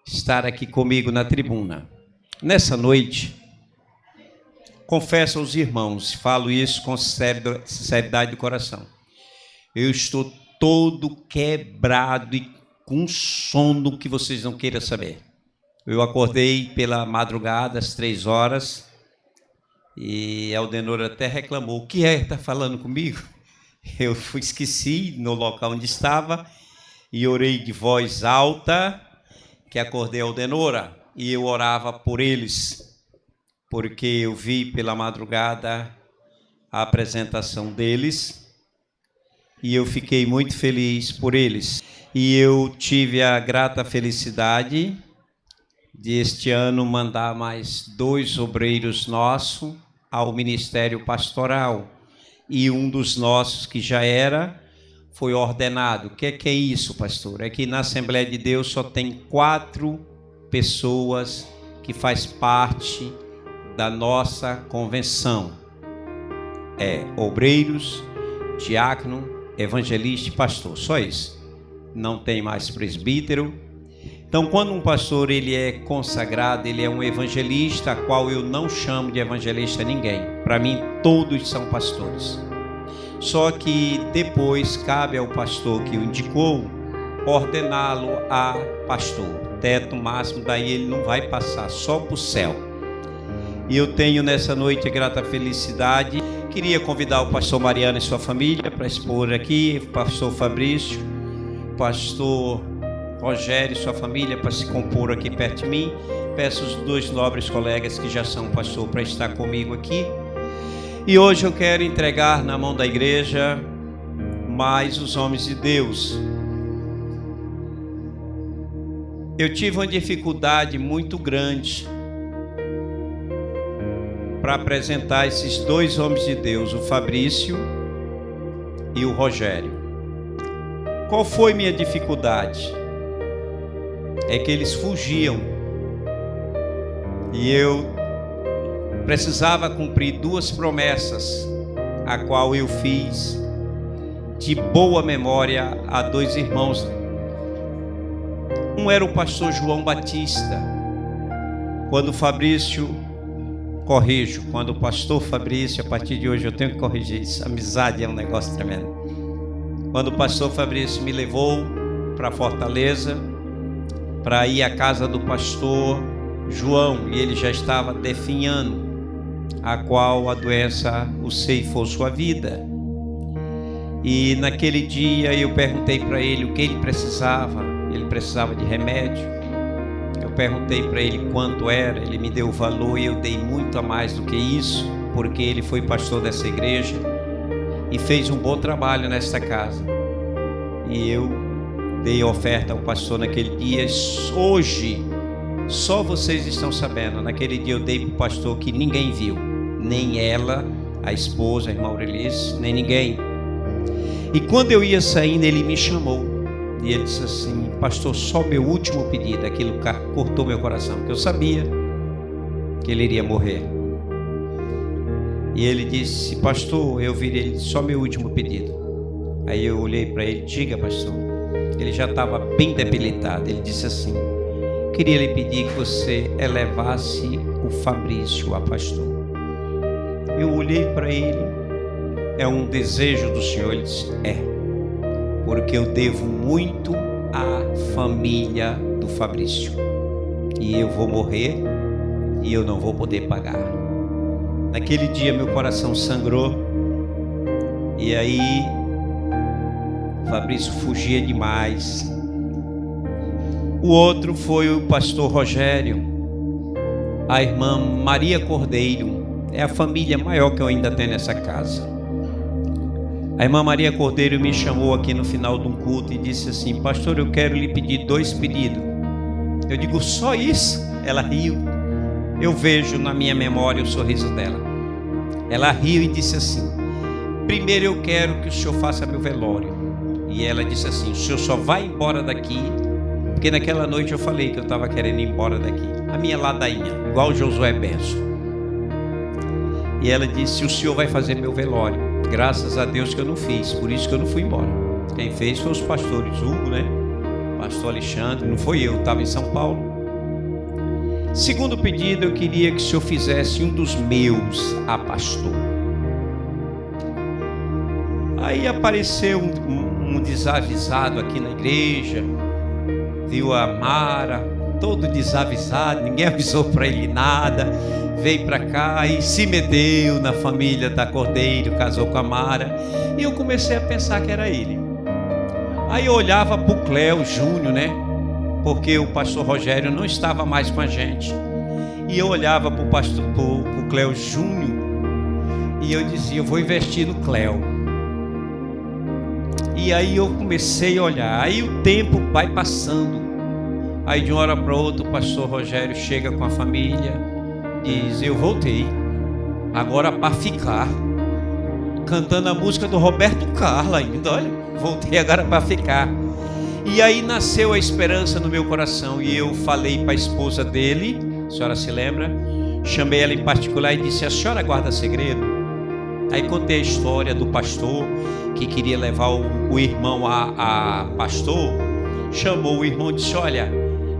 estar aqui comigo na tribuna. Nessa noite, confesso aos irmãos, falo isso com sinceridade do coração, eu estou todo quebrado e com sono que vocês não queiram saber. Eu acordei pela madrugada, às 3 horas, e a Aldenora até reclamou: o que é que está falando comigo? Eu esqueci no local onde estava e orei de voz alta, que acordei a Aldenora, e eu orava por eles, porque eu vi pela madrugada a apresentação deles, e eu fiquei muito feliz por eles. E eu tive a grata felicidade de este ano mandar mais 2 obreiros nossos ao Ministério Pastoral. E um dos nossos, que já era, foi ordenado. O que é isso, pastor? É que na Assembleia de Deus só tem 4 pessoas que faz parte da nossa convenção. Obreiros, diácono, evangelista e pastor. Só isso. Não tem mais presbítero. Então, quando um pastor ele é consagrado, ele é um evangelista, a qual eu não chamo de evangelista a ninguém. Para mim, todos são pastores. Só que depois cabe ao pastor que o indicou ordená-lo a pastor. Teto máximo, daí ele não vai passar, só para o céu. E eu tenho nessa noite a grata felicidade. Queria convidar o pastor Mariano e sua família para expor aqui, o pastor Fabrício, o pastor Rogério e sua família para se compor aqui perto de mim. Peço os 2 nobres colegas que já são pastor para estar comigo aqui. E hoje eu quero entregar na mão da igreja mais os homens de Deus. Eu tive uma dificuldade muito grande para apresentar esses 2 homens de Deus, o Fabrício e o Rogério. Qual foi minha dificuldade? É que eles fugiam e eu precisava cumprir 2 promessas, a qual eu fiz de boa memória a 2 irmãos. Um era o pastor João Batista. Quando o Fabrício, quando o pastor Fabrício, a partir de hoje eu tenho que corrigir isso, amizade é um negócio tremendo. Quando o pastor Fabrício me levou para Fortaleza, para ir à casa do pastor João, e ele já estava definhando, a qual a doença o ceifou sua vida. E naquele dia eu perguntei para ele o que ele precisava de remédio. Eu perguntei para ele quanto era, ele me deu o valor e eu dei muito a mais do que isso, porque ele foi pastor dessa igreja e fez um bom trabalho nesta casa. E eu dei oferta ao pastor naquele dia. Hoje, só vocês estão sabendo, naquele dia eu dei para o pastor que ninguém viu, nem ela, a esposa, a irmã Aurelice, nem ninguém. E quando eu ia saindo, ele me chamou e ele disse assim: pastor, só meu último pedido. Aquilo cortou meu coração, porque eu sabia que ele iria morrer. E ele disse: pastor, eu virei, ele disse: só meu último pedido. Aí eu olhei para ele: diga, pastor. Ele já estava bem debilitado. Ele disse assim: queria lhe pedir que você elevasse o Fabrício a pastor. Eu olhei para ele: é um desejo do Senhor? Ele disse: porque eu devo muito à família do Fabrício, e eu vou morrer e eu não vou poder pagar. Naquele dia meu coração sangrou, e aí Fabrício fugia demais. O outro foi o pastor Rogério, a irmã Maria Cordeiro. É a família maior que eu ainda tenho nessa casa. A irmã Maria Cordeiro me chamou aqui no final de um culto e disse assim: pastor, eu quero lhe pedir 2 pedidos. Eu digo: só isso? Ela riu. Eu vejo na minha memória o sorriso dela. Ela riu e disse assim: primeiro eu quero que o senhor faça meu velório. E ela disse assim: o senhor só vai embora daqui, porque naquela noite eu falei que eu estava querendo ir embora daqui. A minha ladainha, igual Josué Benço. E ela disse: o senhor vai fazer meu velório. Graças a Deus que eu não fiz, por isso que eu não fui embora. Quem fez foi os pastores, Hugo, né? Pastor Alexandre, não foi eu estava em São Paulo. Segundo pedido, eu queria que o senhor fizesse um dos meus a pastor. Aí apareceu um desavisado aqui na igreja, viu a Mara, todo desavisado, ninguém avisou para ele nada, veio para cá e se meteu na família da Cordeiro, casou com a Mara, e eu comecei a pensar que era ele. Aí eu olhava para o Cléo Júnior, né? Porque o pastor Rogério não estava mais com a gente. E eu olhava para o Cléo Júnior e eu dizia, eu vou investir no Cléo. E aí eu comecei a olhar, aí o tempo vai passando. Aí de uma hora para outra o pastor Rogério chega com a família, diz, eu voltei, agora para ficar, cantando a música do Roberto Carlos ainda, olha, voltei agora para ficar. E aí nasceu a esperança no meu coração, e eu falei para a esposa dele, a senhora se lembra? Chamei ela em particular e disse, a senhora guarda segredo? Aí contei a história do pastor que queria levar o irmão a pastor. Chamou o irmão e disse, olha,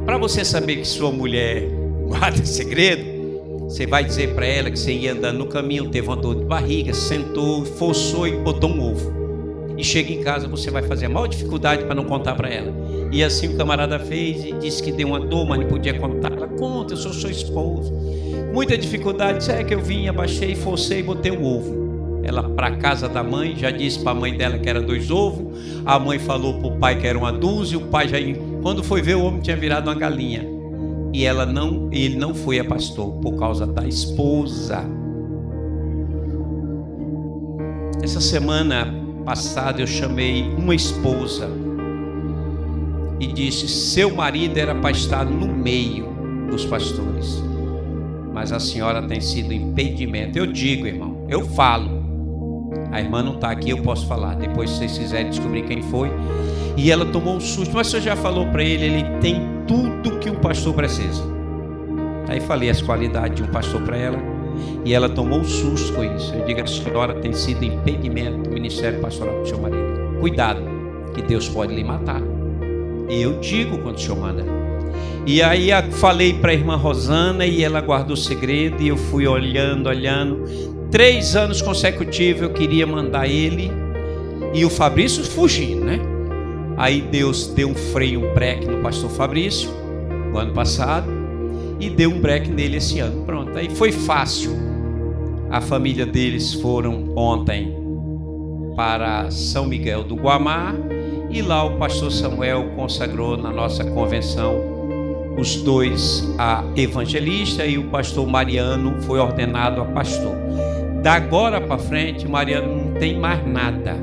para você saber que sua mulher guarda segredo, você vai dizer para ela que você ia andando no caminho, teve uma dor de barriga, sentou, forçou e botou um ovo. E chega em casa, você vai fazer a maior dificuldade para não contar para ela. E assim o camarada fez e disse que deu uma dor, mas não podia contar. Ela, conta, eu sou seu esposo. Muita dificuldade, disse, é que eu vim, abaixei, forcei e botei um ovo. Ela para casa da mãe, já disse para a mãe dela que era 2 ovos. A mãe falou para o pai que era 1 dúzia. O pai já, quando foi ver, o homem tinha virado uma galinha. E ele não foi a pastor por causa da esposa. Essa semana passada eu chamei uma esposa e disse, seu marido era para estar no meio dos pastores, mas a senhora tem sido impedimento. Eu digo, irmão, eu falo. A irmã não está aqui, eu posso falar. Depois, se vocês quiserem descobrir quem foi. E ela tomou um susto. Mas o senhor já falou para ele, ele tem tudo que um pastor precisa. Aí falei as qualidades de um pastor para ela. E ela tomou um susto com isso. Eu digo, a senhora tem sido impedimento do ministério pastoral do seu marido. Cuidado, que Deus pode lhe matar. E eu digo quando o senhor manda. E aí falei para a irmã Rosana e ela guardou o segredo. E eu fui olhando. 3 anos consecutivos eu queria mandar ele. E o Fabrício fugindo, né? Aí Deus deu um freio, um breque no pastor Fabrício, o ano passado, e deu um breque nele esse ano. Pronto, aí foi fácil. A família deles foram ontem para São Miguel do Guamá, e lá o pastor Samuel consagrou na nossa convenção os 2 a evangelista, e o pastor Mariano foi ordenado a pastor. Da agora para frente, Mariano não tem mais nada.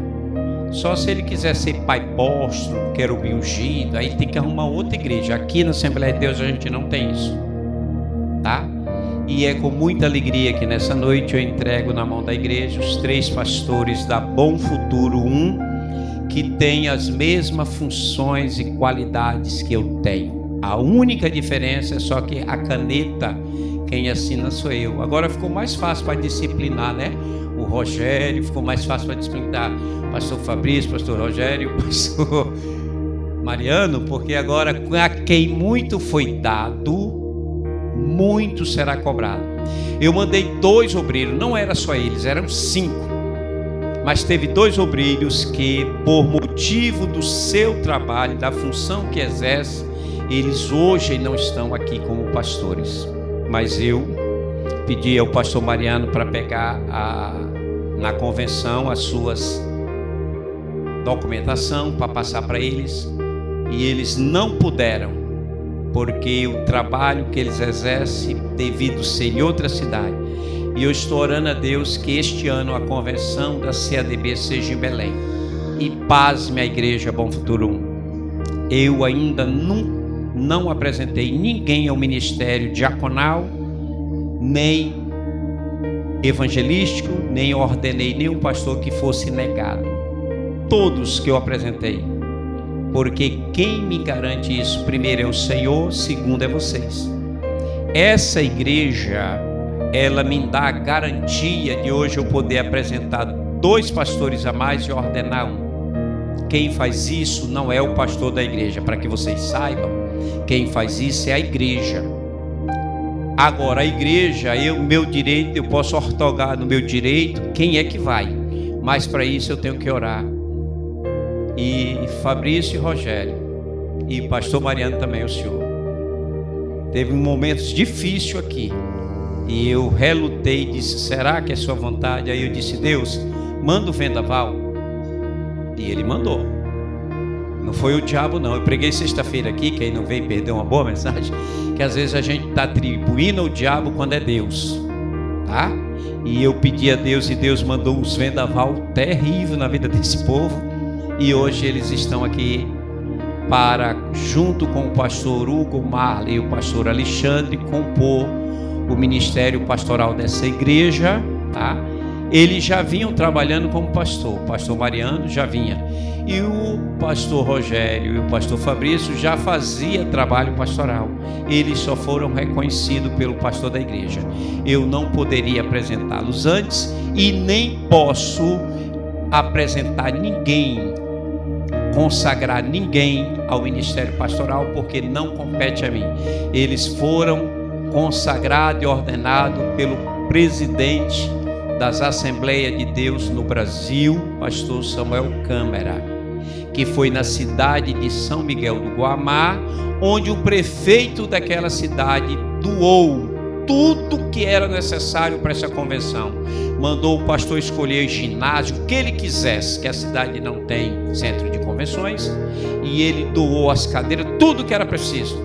Só se ele quiser ser pai apóstolo, querubim ungido, aí tem que arrumar outra igreja. Aqui na Assembleia de Deus a gente não tem isso, tá? E é com muita alegria que nessa noite eu entrego na mão da igreja os 3 pastores da Bom Futuro 1, que tem as mesmas funções e qualidades que eu tenho. A única diferença é só que a caneta, quem assina sou eu. Agora ficou mais fácil para disciplinar, né? O Rogério, ficou mais fácil para disciplinar pastor Fabrício, pastor Rogério, pastor Mariano, porque agora a quem muito foi dado, muito será cobrado. Eu mandei 2 obreiros, não era só eles, eram 5, mas teve 2 obreiros que, por motivo do seu trabalho, da função que exerce, eles hoje não estão aqui como pastores. Mas eu pedi ao pastor Mariano para pegar na convenção as suas documentação para passar para eles, e eles não puderam, porque o trabalho que eles exercem devido ser em outra cidade. E eu estou orando a Deus que este ano a convenção da CADB seja em Belém. E pasme a igreja Bom Futuro 1. Eu ainda não apresentei ninguém ao ministério diaconal, nem evangelístico, nem ordenei nenhum pastor que fosse negado. Todos que eu apresentei, porque quem me garante isso, primeiro é o Senhor, segundo é vocês. Essa igreja, ela me dá a garantia de hoje eu poder apresentar 2 pastores a mais e ordenar 1. Quem faz isso não é o pastor da igreja, para que vocês saibam, quem faz isso é a igreja. Agora a igreja, meu direito, eu posso ortogar no meu direito quem é que vai, mas para isso eu tenho que orar. E Fabrício e Rogério, e pastor Mariano também, o senhor, teve momentos difíceis aqui, e eu relutei e disse: será que é sua vontade? Aí eu disse: Deus, manda o vendaval. E ele mandou. Não foi o diabo não. Eu preguei sexta-feira aqui, que aí não veio perder uma boa mensagem, que às vezes a gente está atribuindo ao diabo quando é Deus, tá? E eu pedi a Deus, e Deus mandou uns vendaval terrível na vida desse povo, e hoje eles estão aqui para, junto com o pastor Hugo Marley e o pastor Alexandre, compor o ministério pastoral dessa igreja, tá? Eles já vinham trabalhando como pastor, o pastor Mariano já vinha, e o pastor Rogério e o pastor Fabrício já fazia trabalho pastoral. Eles só foram reconhecidos pelo pastor da igreja. Eu não poderia apresentá-los antes, e nem posso apresentar ninguém, consagrar ninguém ao ministério pastoral, porque não compete a mim. Eles foram consagrados e ordenados pelo presidente das Assembleias de Deus no Brasil, pastor Samuel Câmara, que foi na cidade de São Miguel do Guamá, onde o prefeito daquela cidade doou tudo que era necessário para essa convenção. Mandou o pastor escolher ginásio, o que ele quisesse, que a cidade não tem centro de convenções, e ele doou as cadeiras, tudo que era preciso.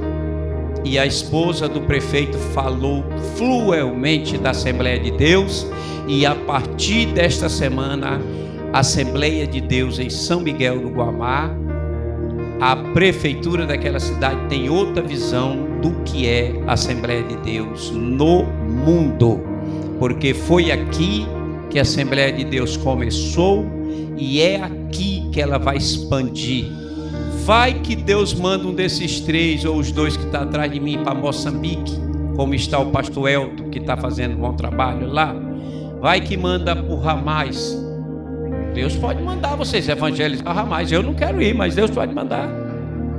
E a esposa do prefeito falou fluentemente da Assembleia de Deus, e a partir desta semana, a Assembleia de Deus em São Miguel do Guamá, a prefeitura daquela cidade tem outra visão do que é a Assembleia de Deus no mundo, porque foi aqui que a Assembleia de Deus começou, e é aqui que ela vai expandir. Vai que Deus manda um desses três, ou os dois que estão atrás de mim, para Moçambique, como está o pastor Elton, que está fazendo um bom trabalho lá. Vai que manda para o Ramais. Deus pode mandar vocês evangelizar o Ramais. Eu não quero ir, mas Deus pode mandar,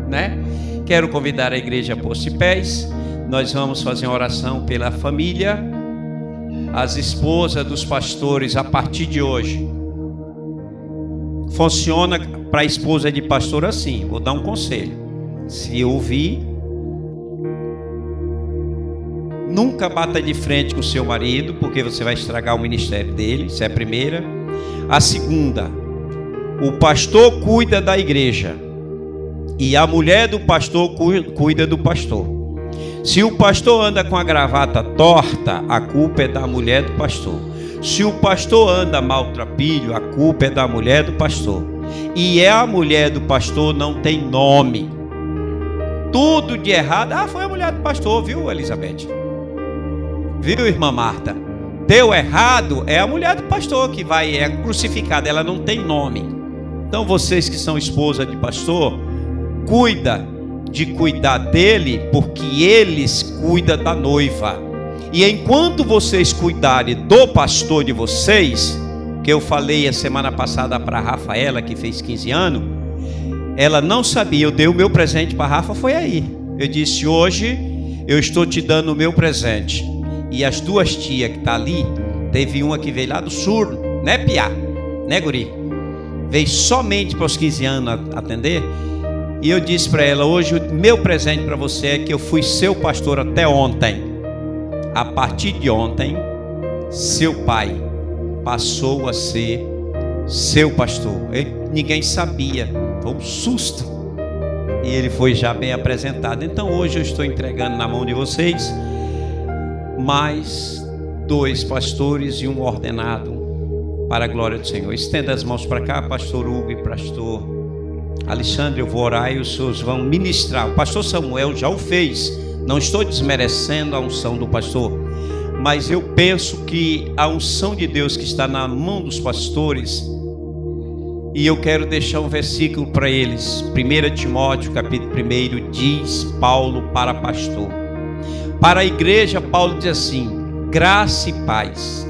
né? Quero convidar a igreja a pôr-se pés. Nós vamos fazer uma oração pela família. As esposas dos pastores, a partir de hoje, funciona para a esposa de pastor assim. Vou dar um conselho: se ouvir, nunca bata de frente com o seu marido, porque você vai estragar o ministério dele. Isso é a primeira. A segunda: o pastor cuida da igreja, e a mulher do pastor cuida do pastor. Se o pastor anda com a gravata torta, a culpa é da mulher do pastor. Se o pastor anda maltrapilho, a culpa é da mulher do pastor. E a mulher do pastor não tem nome. Tudo de errado, foi a mulher do pastor, viu, Elizabeth? Viu, irmã Marta? Deu errado, é a mulher do pastor que é crucificada, ela não tem nome. Então vocês que são esposa de pastor, cuida de cuidar dele, porque eles cuidam da noiva. E enquanto vocês cuidarem do pastor de vocês, que eu falei a semana passada para a Rafaela, que fez 15 anos, ela não sabia, eu dei o meu presente para a Rafa, foi aí. Eu disse: hoje eu estou te dando o meu presente. E as duas tias que estão ali, teve uma que veio lá do sul, né, Piá? Né, guri? Veio somente para os 15 anos atender. E eu disse para ela: hoje o meu presente para você é que eu fui seu pastor até ontem. A partir de ontem, seu pai passou a ser seu pastor. Ninguém sabia, foi um susto. E ele foi já bem apresentado. Então hoje eu estou entregando na mão de vocês mais 2 pastores e um ordenado, para a glória do Senhor. Estenda as mãos para cá, pastor Hugo e pastor Alexandre. Eu vou orar e os senhores vão ministrar. O pastor Samuel já o fez. Não estou desmerecendo a unção do pastor, mas eu penso que a unção de Deus que está na mão dos pastores, e eu quero deixar um versículo para eles. 1 Timóteo capítulo 1 diz Paulo para pastor. Para a igreja, Paulo diz assim: graça e paz.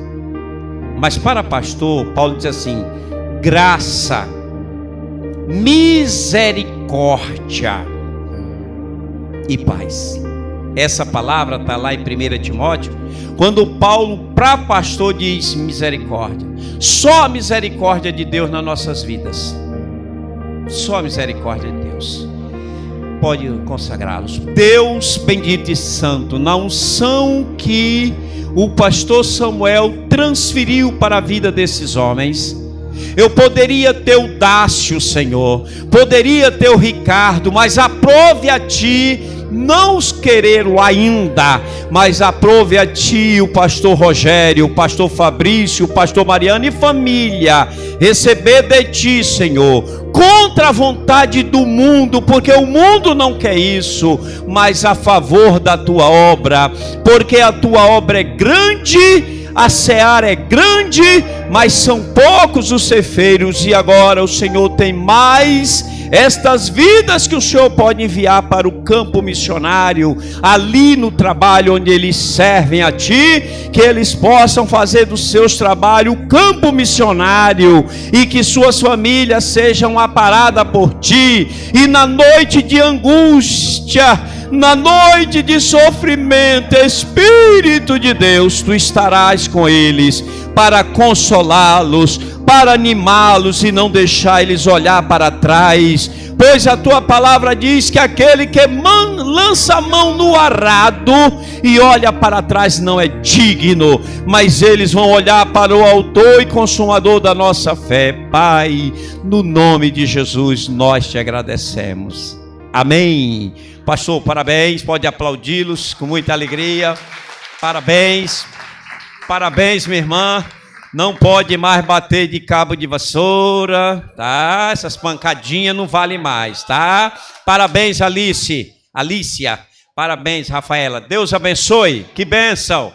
Mas para pastor, Paulo diz assim: graça, misericórdia e paz. Essa palavra está lá em 1 Timóteo, quando Paulo, para pastor, diz misericórdia. Só a misericórdia de Deus nas nossas vidas. Só a misericórdia de Deus pode consagrá-los. Deus bendito e santo, na unção que o pastor Samuel transferiu para a vida desses homens, eu poderia ter o Dácio, Senhor, poderia ter o Ricardo, mas aprove a Ti não os querê-lo ainda, mas aprove a Ti o pastor Rogério, o pastor Fabrício, o pastor Mariano e família, receber de Ti, Senhor, contra a vontade do mundo, porque o mundo não quer isso, mas a favor da Tua obra, porque a Tua obra é grande, a seara é grande, mas são poucos os ceifeiros, e agora o Senhor tem mais estas vidas que o Senhor pode enviar para o campo missionário, ali no trabalho onde eles servem a Ti, que eles possam fazer dos seus trabalhos o campo missionário, e que suas famílias sejam aparadas por Ti, e na noite de angústia, na noite de sofrimento, Espírito de Deus, Tu estarás com eles, para consolá-los, para animá-los e não deixar eles olhar para trás, pois a Tua palavra diz que aquele que lança a mão no arado e olha para trás não é digno, mas eles vão olhar para o autor e consumador da nossa fé. Pai, no nome de Jesus nós Te agradecemos, amém. Pastor, parabéns, pode aplaudi-los com muita alegria, parabéns, parabéns minha irmã. Não pode mais bater de cabo de vassoura, tá? Essas pancadinhas não valem mais, tá? Parabéns, Alicia. Parabéns, Rafaela. Deus abençoe. Que bênção.